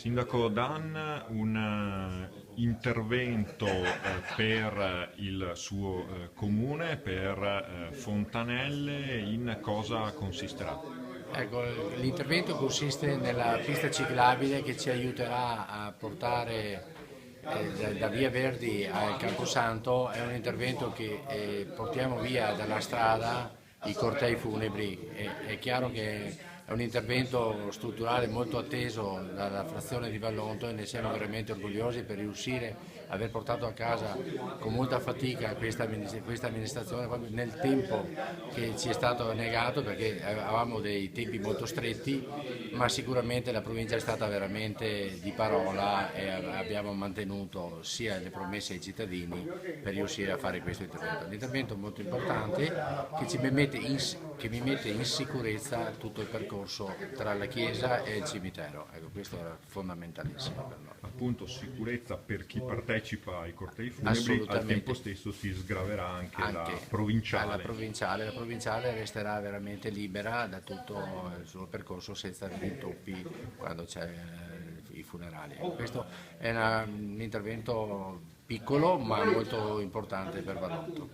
Sindaco Dan, un intervento per il suo comune, per Fontanelle, in cosa consisterà? Ecco, l'intervento consiste nella pista ciclabile che ci aiuterà a portare da Via Verdi al Camposanto. È un intervento che portiamo via dalla strada i cortei funebri. È chiaro che è un intervento strutturale molto atteso dalla frazione di Vallonto e ne siamo veramente orgogliosi per riuscire a aver portato a casa con molta fatica questa amministrazione proprio nel tempo che ci è stato negato, perché avevamo dei tempi molto stretti, ma sicuramente la provincia è stata veramente di parola e abbiamo mantenuto sia le promesse ai cittadini per riuscire a fare questo intervento. Un intervento molto importante che mi mette in sicurezza tutto il percorso tra la chiesa e il cimitero. Ecco, questo era fondamentalissimo per noi. Appunto, sicurezza per chi partecipa ai cortei funebri, al tempo Assolutamente. stesso si sgraverà anche la Anche provinciale. la provinciale resterà veramente libera da tutto il suo percorso senza intoppi quando c'è i funerali. Questo è un intervento piccolo ma molto importante per Valotto.